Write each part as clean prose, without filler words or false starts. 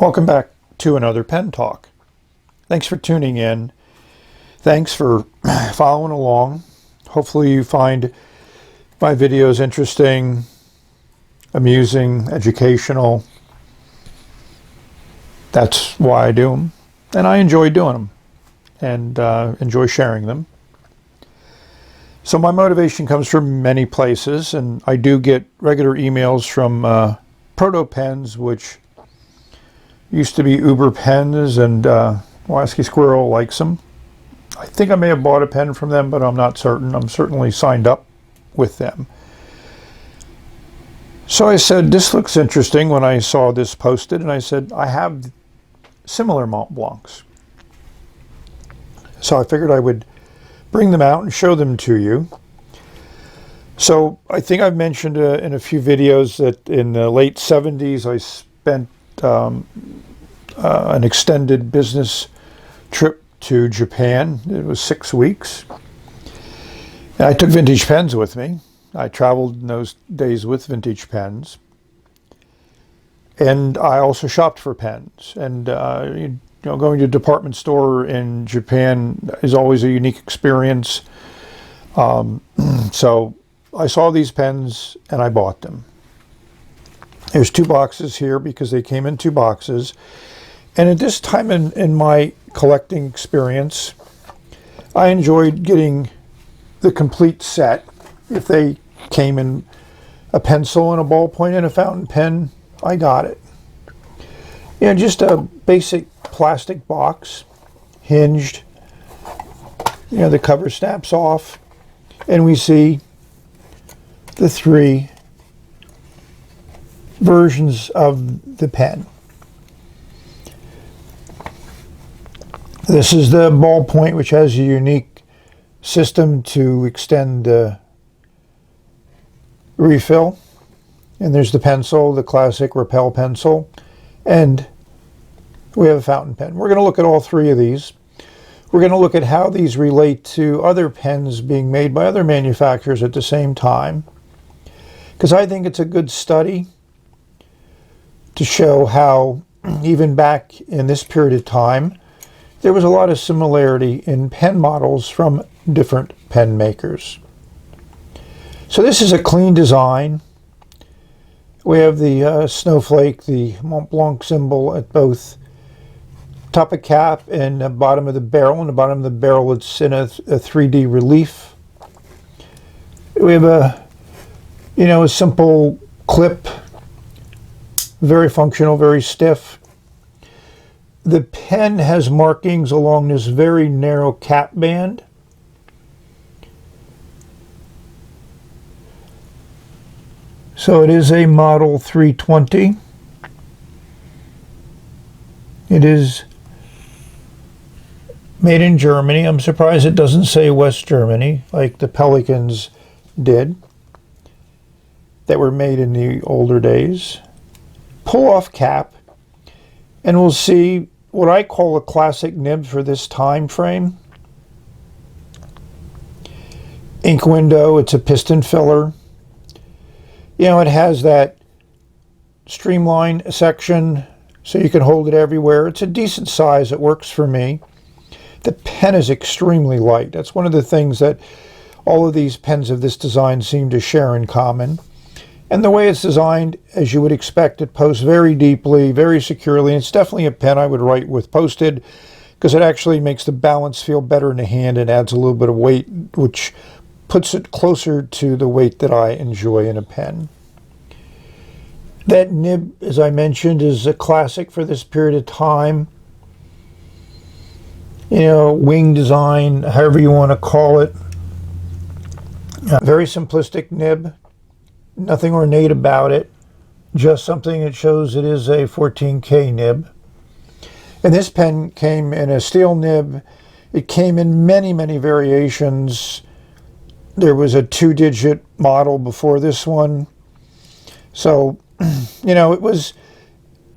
Welcome back to another Pen Talk. Thanks for tuning in. Thanks for following along. Hopefully you find my videos interesting, amusing, educational. That's why I do them. And I enjoy doing them and enjoy sharing them. So my motivation comes from many places, and I do get regular emails from Proto Pens, which used to be Uber Pens, and Waski Squirrel likes them. I think I may have bought a pen from them, but I'm not certain. I'm certainly signed up with them. So I said, this looks interesting when I saw this posted, and I said, I have similar Montblancs. So I figured I would bring them out and show them to you. So I think I've mentioned in a few videos that in the late 70s I spent an extended business trip to Japan. It was 6 weeks. And I took vintage pens with me. I traveled in those days with vintage pens. And I also shopped for pens. And going to a department store in Japan is always a unique experience. So I saw these pens and I bought them. There's 2 boxes here because they came in 2 boxes. And at this time in my collecting experience, I enjoyed getting the complete set. If they came in a pencil and a ballpoint and a fountain pen, I got it. Just a basic plastic box, hinged. The cover snaps off, and we see the 3 versions of the pen. This is the ballpoint, which has a unique system to extend the refill. And there's the pencil, the classic Rappel pencil. And we have a fountain pen. We're going to look at all 3 of these. We're going to look at how these relate to other pens being made by other manufacturers at the same time, because I think it's a good study to show how even back in this period of time there was a lot of similarity in pen models from different pen makers. So this is a clean design. We have the snowflake, the Montblanc symbol at both top of cap and the bottom of the barrel. In the bottom of the barrel, it's in a 3D relief. We have a simple clip, very functional, very stiff. The pen has markings along this very narrow cap band. So it is a model 320. It is made in Germany. I'm surprised it doesn't say West Germany like the Pelicans did that were made in the older days. Pull off cap, and we'll see what I call a classic nib for this time frame. Ink window, it's a piston filler. It has that streamline section so you can hold it everywhere. It's a decent size, it works for me. The pen is extremely light. That's one of the things that all of these pens of this design seem to share in common. And the way it's designed, as you would expect, it posts very deeply, very securely. It's definitely a pen I would write with posted, because it actually makes the balance feel better in the hand and adds a little bit of weight, which puts it closer to the weight that I enjoy in a pen. That nib, as I mentioned, is a classic for this period of time. Wing design, however you want to call it. Very simplistic nib. Nothing ornate about it, just something that shows it is a 14K nib. And this pen came in a steel nib. It came in many, many variations. There was a 2-digit model before this one. So, it was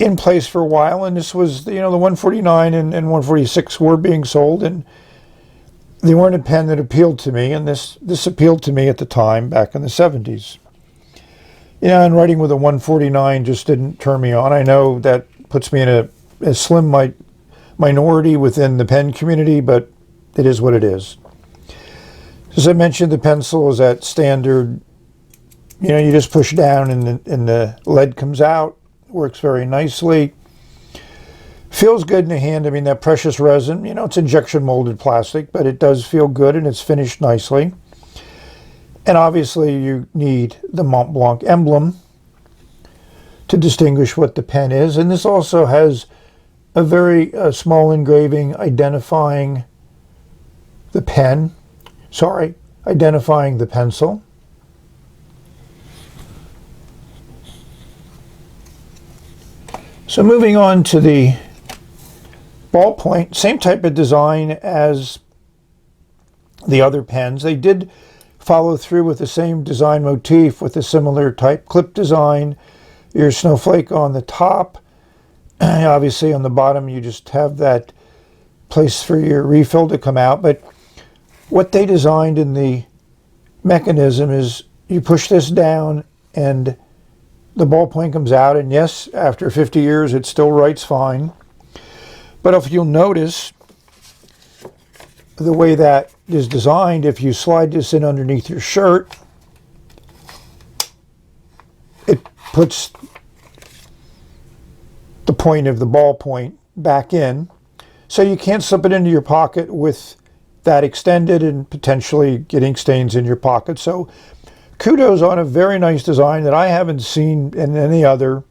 in place for a while, and this was, the 149 and 146 were being sold, and they weren't a pen that appealed to me, and this appealed to me at the time, back in the 70s. And writing with a 149 just didn't turn me on. I know that puts me in a slim minority within the pen community, but it is what it is. As I mentioned, the pencil is at standard, you know, you just push down and the lead comes out. Works very nicely. Feels good in the hand. I mean, that precious resin, you know, it's injection molded plastic, but it does feel good and it's finished nicely. And obviously you need the Montblanc emblem to distinguish what the pen is. And this also has a very small engraving identifying the pen, identifying the pencil. So moving on to the Ballpoint, same type of design as the other pens. They did follow through with the same design motif with a similar type clip design. Your snowflake on the top. Obviously on the bottom you just have that place for your refill to come out. But what they designed in the mechanism is you push this down and the ballpoint comes out, and yes, after 50 years it still writes fine. But if you'll notice the way that is designed, if you slide this in underneath your shirt, it puts the point of the ballpoint back in, so you can't slip it into your pocket with that extended and potentially getting stains in your pocket. So kudos on a very nice design that I haven't seen in any other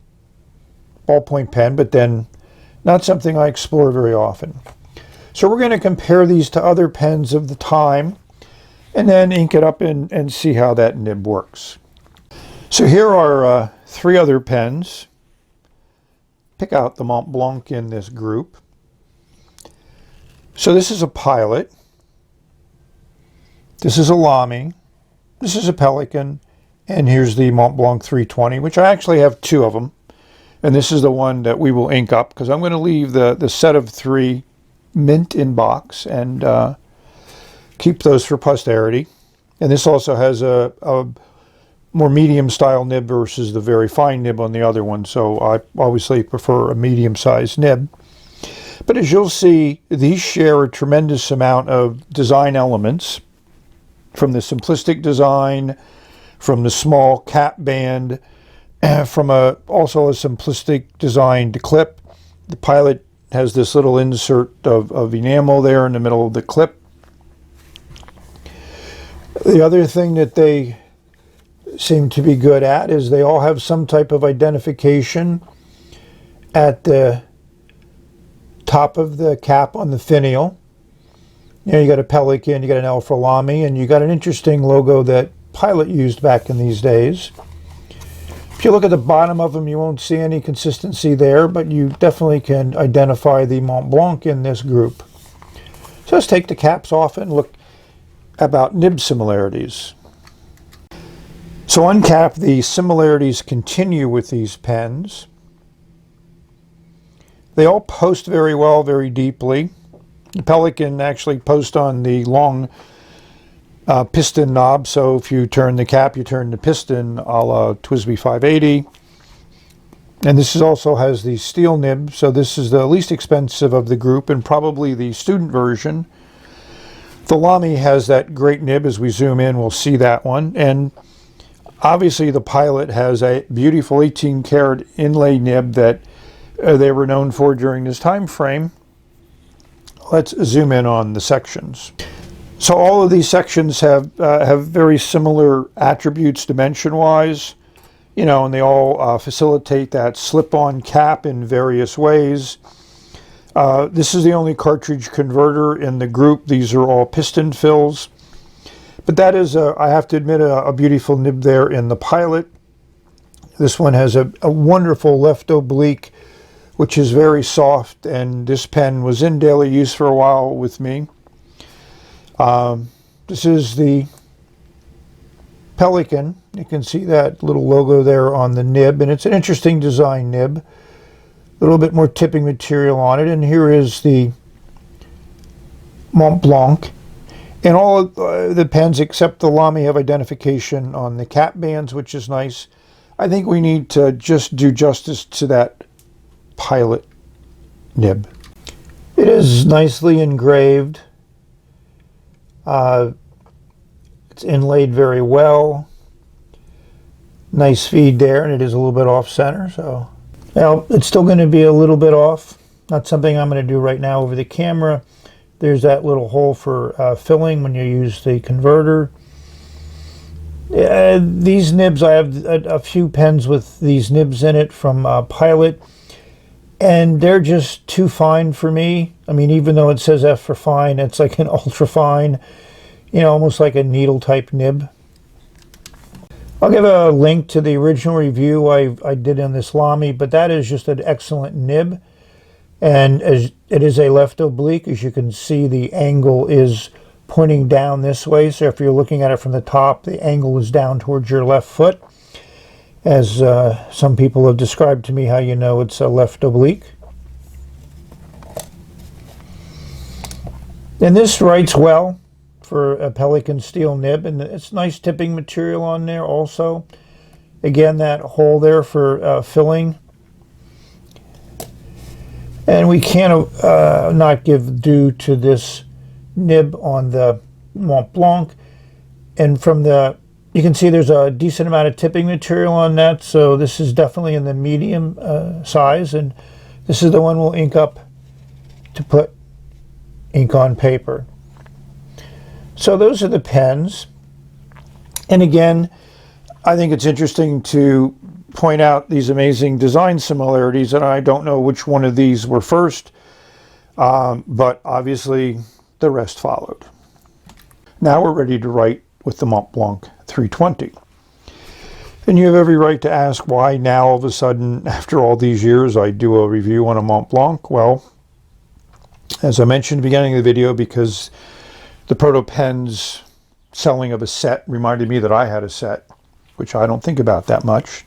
ballpoint pen, but then not something I explore very often. So we're going to compare these to other pens of the time and then ink it up and see how that nib works. So here are three other pens. Pick out the Montblanc in this group. So this is a Pilot. This is a Lamy. This is a Pelican. And here's the Montblanc 320, which I actually have two of them. And this is the one that we will ink up because I'm going to leave the set of three mint in box and keep those for posterity. And this also has a more medium style nib versus the very fine nib on the other one. So I obviously prefer a medium sized nib. But as you'll see, these share a tremendous amount of design elements, from the simplistic design, from the small cap band, from also a simplistic designed clip. The Pilot has this little insert of enamel there in the middle of the clip. The other thing that they seem to be good at is they all have some type of identification at the top of the cap on the finial. You know, you got a Pelican, you got an L for Lamy, and you got an interesting logo that Pilot used back in these days. If you look at the bottom of them, you won't see any consistency there, but you definitely can identify the Montblanc in this group. So let's take the caps off and look about nib similarities. So uncap, the similarities continue with these pens. They all post very well, very deeply. The Pelican actually posts on the long piston knob, so if you turn the cap, you turn the piston a la TWSBI 580. And this also has the steel nib, so this is the least expensive of the group and probably the student version. The Lamy has that great nib. As we zoom in, we'll see that one. And obviously the Pilot has a beautiful 18-karat inlay nib that they were known for during this time frame. Let's zoom in on the sections. So all of these sections have very similar attributes dimension-wise, you know, and they all facilitate that slip-on cap in various ways. This is the only cartridge converter in the group. These are all piston fills. But that is, I have to admit, a beautiful nib there in the Pilot. This one has a wonderful left oblique, which is very soft, and this pen was in daily use for a while with me. This is the Pelican. You can see that little logo there on the nib, and it's an interesting design nib. A little bit more tipping material on it, and here is the Montblanc. And all of the pens except the Lamy have identification on the cap bands, which is nice. I think we need to just do justice to that Pilot nib. It is nicely engraved. It's inlaid very well. Nice feed there, and it is a little bit off center. So, now it's still going to be a little bit off. Not something I'm going to do right now over the camera. There's that little hole for filling when you use the converter. These nibs, I have a few pens with these nibs in it from Pilot, and they're just too fine for me. I mean, even though it says F for fine, it's like an ultra fine, you know, almost like a needle type nib. I'll give a link to the original review I did on this Lamy, but that is just an excellent nib. And as it is a left oblique, as you can see, the angle is pointing down this way. So if you're looking at it from the top, the angle is down towards your left foot. As some people have described to me how you know it's a left oblique. And this writes well for a Pelican steel nib, and it's nice tipping material on there also. Again, that hole there for filling. And we can't not give due to this nib on the Montblanc. And from the, you can see there's a decent amount of tipping material on that, so this is definitely in the medium size, and this is the one we'll ink up to put ink on paper. So those are the pens. And again, I think it's interesting to point out these amazing design similarities, and I don't know which one of these were first, but obviously the rest followed. Now we're ready to write with the Montblanc 320. And you have every right to ask why now all of a sudden, after all these years, I do a review on a Montblanc. Well, as I mentioned at the beginning of the video, because the Proto Pens selling of a set reminded me that I had a set, which I don't think about that much.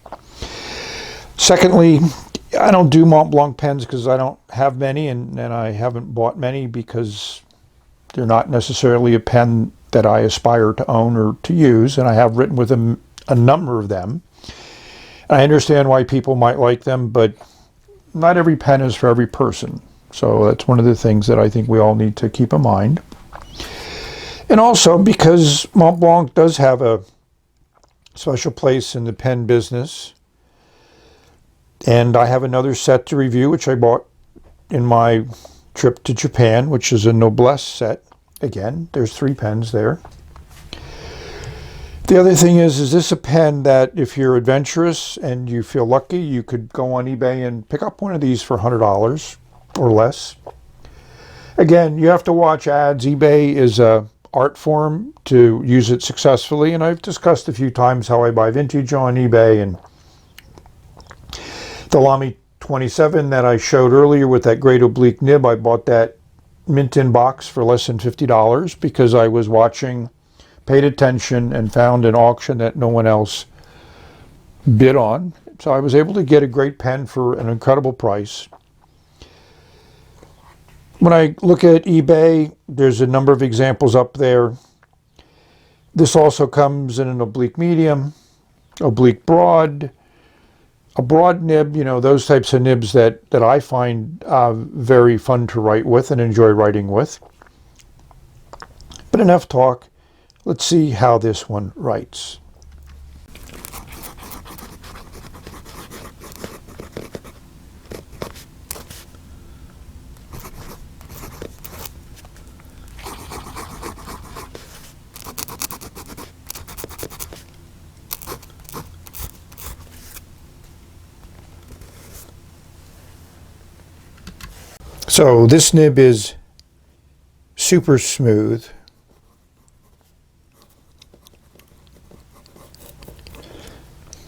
Secondly, I don't do Montblanc pens because I don't have many, and I haven't bought many because they're not necessarily a pen that I aspire to own or to use, and I have written with a number of them. I understand why people might like them, but not every pen is for every person. So that's one of the things that I think we all need to keep in mind. And also because Montblanc does have a special place in the pen business. And I have another set to review, which I bought in my trip to Japan, which is a Noblesse set. Again, there's 3 pens there. The other thing is this a pen that if you're adventurous and you feel lucky, you could go on eBay and pick up one of these for $100 or less. Again, you have to watch ads. eBay is a art form to use it successfully, and I've discussed a few times how I buy vintage on eBay, and the Lamy 27 that I showed earlier with that great oblique nib, I bought that mint in box for less than $50 because I was watching, paid attention, and found an auction that no one else bid on. So I was able to get a great pen for an incredible price. When I look at eBay, there's a number of examples up there. This also comes in an oblique medium, oblique broad, a broad nib, you know, those types of nibs that I find very fun to write with and enjoy writing with. But enough talk. Let's see how this one writes. So this nib is super smooth.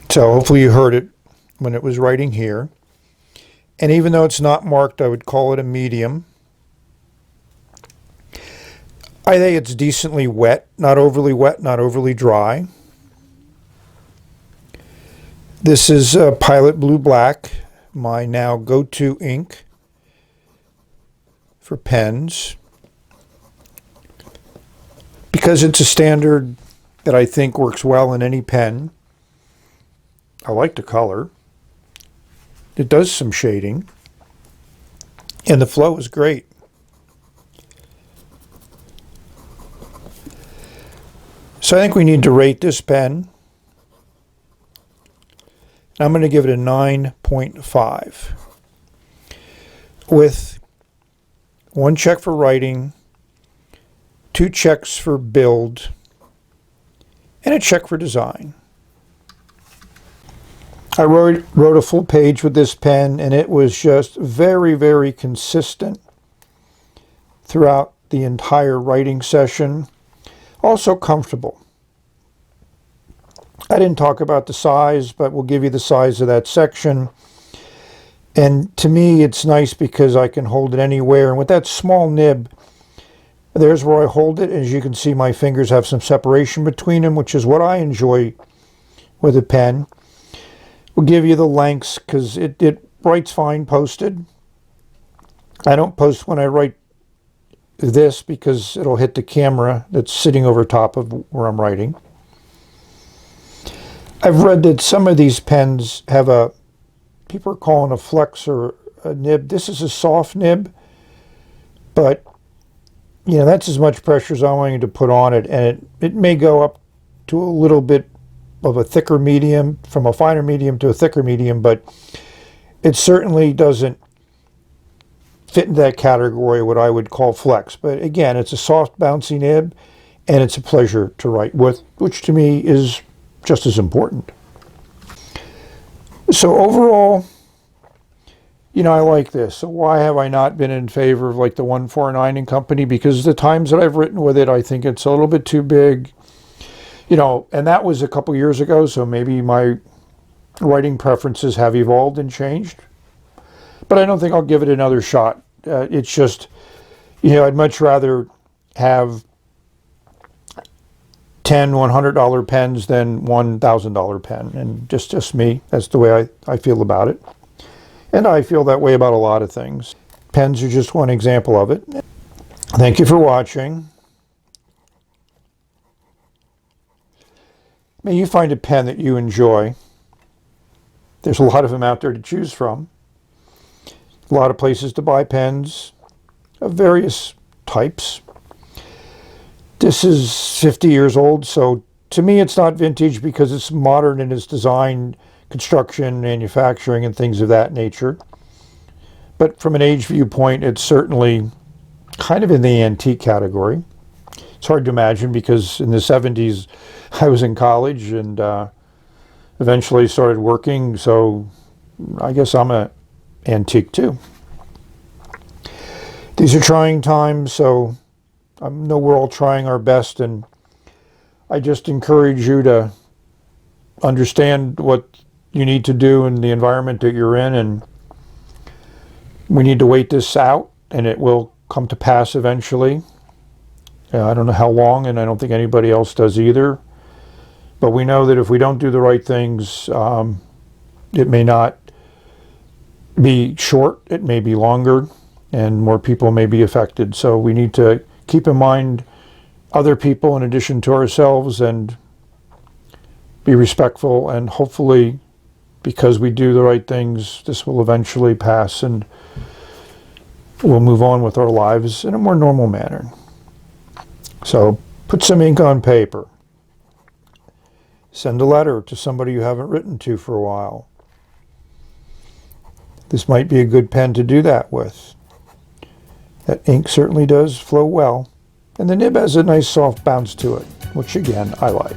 So hopefully you heard it when it was writing here. And even though it's not marked, I would call it a medium. I think it's decently wet, not overly dry. This is Pilot Blue Black, my now go-to ink for pens, because it's a standard that I think works well in any pen. I like the color. It does some shading. And the flow is great. So I think we need to rate this pen. I'm going to give it a 9.5. With 1 check for writing, 2 checks for build, and a check for design. I wrote a full page with this pen, and it was just very, very consistent throughout the entire writing session. Also comfortable. I didn't talk about the size, but we'll give you the size of that section. And to me, it's nice because I can hold it anywhere. And with that small nib, there's where I hold it. As you can see, my fingers have some separation between them, which is what I enjoy with a pen. We'll give you the lengths because it writes fine posted. I don't post when I write this because it'll hit the camera that's sitting over top of where I'm writing. I've read that some of these pens have people are calling a flex or a nib. This is a soft nib, but that's as much pressure as I'm willing to put on it, and it may go up to a little bit of a thicker medium, from a finer medium to a thicker medium, but it certainly doesn't fit into that category, what I would call flex. But again, it's a soft, bouncy nib, and it's a pleasure to write with, which to me is just as important. So overall, I like this. So why have I not been in favor of like the 149 and Company? Because the times that I've written with it, I think it's a little bit too big. And that was a couple years ago, so maybe my writing preferences have evolved and changed. But I don't think I'll give it another shot. It's just, I'd much rather have 10 $100 pens than $1,000 pen. And just me, that's the way I feel about it. And I feel that way about a lot of things. Pens are just one example of it. Thank you for watching. May you find a pen that you enjoy. There's a lot of them out there to choose from. A lot of places to buy pens of various types. This is 50 years old, so to me it's not vintage because it's modern in its design, construction, manufacturing, and things of that nature. But from an age viewpoint, it's certainly kind of in the antique category. It's hard to imagine because in the 70s I was in college and eventually started working, so I guess I'm an antique too. These are trying times, so I know we're all trying our best, and I just encourage you to understand what you need to do in the environment that you're in, and we need to wait this out, and it will come to pass eventually. I don't know how long, and I don't think anybody else does either. But we know that if we don't do the right things, it may not be short, it may be longer, and more people may be affected. So we need to keep in mind other people in addition to ourselves and be respectful, and hopefully because we do the right things, this will eventually pass and we'll move on with our lives in a more normal manner. So put some ink on paper. Send a letter to somebody you haven't written to for a while. This might be a good pen to do that with. That ink certainly does flow well. And the nib has a nice soft bounce to it, which again, I like.